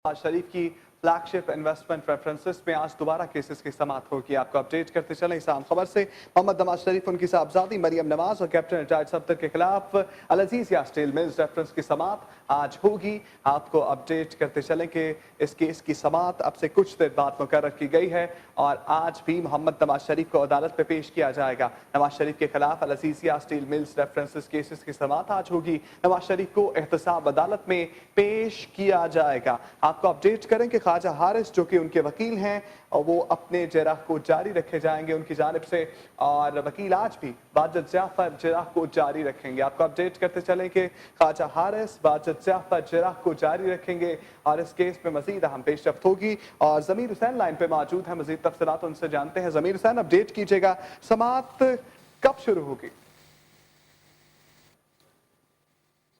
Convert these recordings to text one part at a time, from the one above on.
शरीफ की flagship investment references में आज दोबारा केसेस की समाअत होगी। आपको अपडेट करते चलें इस अहम खबर से। मोहम्मद नवाज शरीफ, उनकी साहबजादी मरियम नवाज और कैप्टन रिटायर्ड सफदर के खिलाफ अल अजीज या स्टील मिल्स रेफरेंस की समाअत आज होगी। आपको अपडेट करते चलें कि इस केस की समाअत अब से कुछ देर बाद मुकर्रर की गई है और आज भी मोहम्मद नवाज शरीफ को अदालत में पेश किया जाएगा। नवाज शरीफ के खिलाफ अल अजीज या स्टील मिल्स रेफरेंसेस केसेस की समाअत आज होगी। नवाज शरीफ को एहतसाब अदालत में पेश किया जाएगा। आपको अपडेट करें कि ख्वाजा हारिस जो कि उनके वकील हैं और वो अपने जराह को जारी रखे जाएंगे उनकी जानिब से, और वकील आज भी बाजिद जाफर जराह को जारी रखेंगे। आपको अपडेट करते चलें कि ख्वाजा हारिस बाजिद जाफर जराह को जारी रखेंगे और इस केस में मजीद अहम पेशरफ्त होगी। और ज़मीर हुसैन लाइन पे मौजूद है, मजीद तफसीलात उनसे जानते हैं। ज़मीर हुसैन, अपडेट कीजिएगा, समाअत कब शुरू होगी?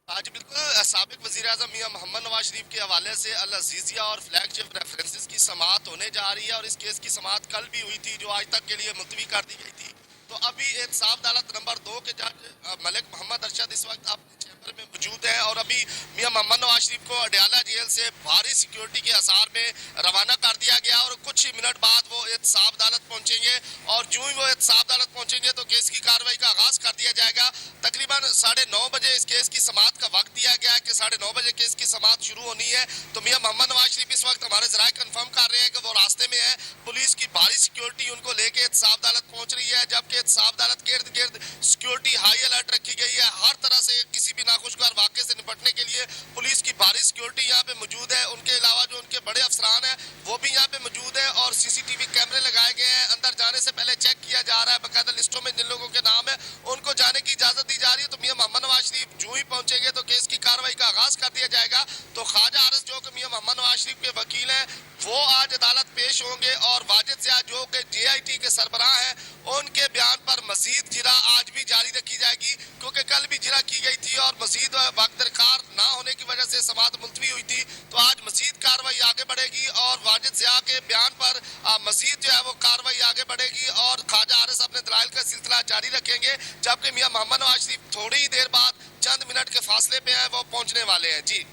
आज बिल्कुल साबिक वज़ीर-ए-आज़म मियां मोहम्मद नवाज शरीफ के हवाले से अल अज़ीज़िया और फ्लैगशिप रेफरेंसेस की समाअत होने जा रही है और इस केस की समाअत कल भी हुई थी जो आज तक के लिए मुलतवी कर दी गई थी। तो अभी एहतसाब अदालत नंबर 2 के जज मलिक मोहम्मद अरशद इस वक्त अपने चैम्बर में मौजूद हैं और अभी मियां मोहम्मद नवाज शरीफ को अडयाला जेल से भारी सिक्योरिटी के आसार में रवाना कर दिया गया और कुछ ही मिनट बाद वो एहतसाब अदालत पहुंचेंगे और जो ही वो एहतसाब अदालत पहुंचेंगे तो केस की कार्रवाई का आगाज कर दिया जाएगा। तकरीबन 9:30 बजे इस केस की समाअत का वक्त दिया गया है कि 9:30 बजे केस की समाअत शुरू होनी है। तो मियां मोहम्मद नवाज शरीफ इस वक्त हमारे जराये कंफर्म कर रहे हैं कि वो रास्ते में है। पुलिस की भारी सिक्योरिटी उनको लेके एहतसाब अदालत पहुंच रही है, जबकि एहतसाब अदालत के इर्द गिर्द सिक्योरिटी हाई अलर्ट रखी गई है। हर तरह से किसी भी नाखुशगवार वाकये से निपटने के लिए पुलिस की भारी सिक्योरिटी यहाँ पे मौजूद है। उनके अलावा जो उनके बड़े अफसरान हैं वो भी यहाँ पे मौजूद है और CCTV कैमरे लगाए गए हैं। अंदर जाने से पहले चेक किया जा रहा है, बाकायदा लिस्टों में जिन लोगों के नाम है उनको जाने की इजाजत दी जा रही है। तो मियां मोहम्मद नवाज शरीफ जो ही पहुंचेंगे तो केस की कार्रवाई का आगाज कर दिया जाएगा। तो ख्वाजा हारिस जो कि मियां मोहम्मद नवाज शरीफ के वकील हैं वो आज अदालत पेश होंगे और वाजिद ज़िया जो कि JIT के सरबराह हैं उनके बयान पर मजीद जिरा आज भी जारी रखी जाएगी, क्योंकि कल भी जिरा की गई थी और मजीद वक्त दरकार ना होने की वजह से समाअत मुलतवी हुई थी। तो आज मजीद कार्रवाई आगे बढ़ेगी और वाजिद ज़िया के बयान पर मजीद जो है वो कार्रवाई आगे बढ़ेगी और ख्वाजा हारिस अपने दलाइल का सिलसिला जारी रखेंगे, जबकि मियां मोहम्मद नवाज शरीफ थोड़ी ही देर बाद चंद मिनट के फासले पे है वो पहुंचने वाले हैं। जी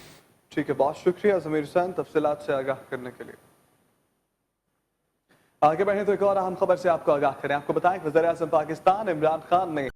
ठीक है, बहुत शुक्रिया ज़मीर हुसैन तफसीलात से आगाह करने के लिए। आगे बढ़े तो एक और अहम खबर से आपको आगाह करें। आपको बताएं कि वज़ीर-ए-आज़म पाकिस्तान इमरान खान ने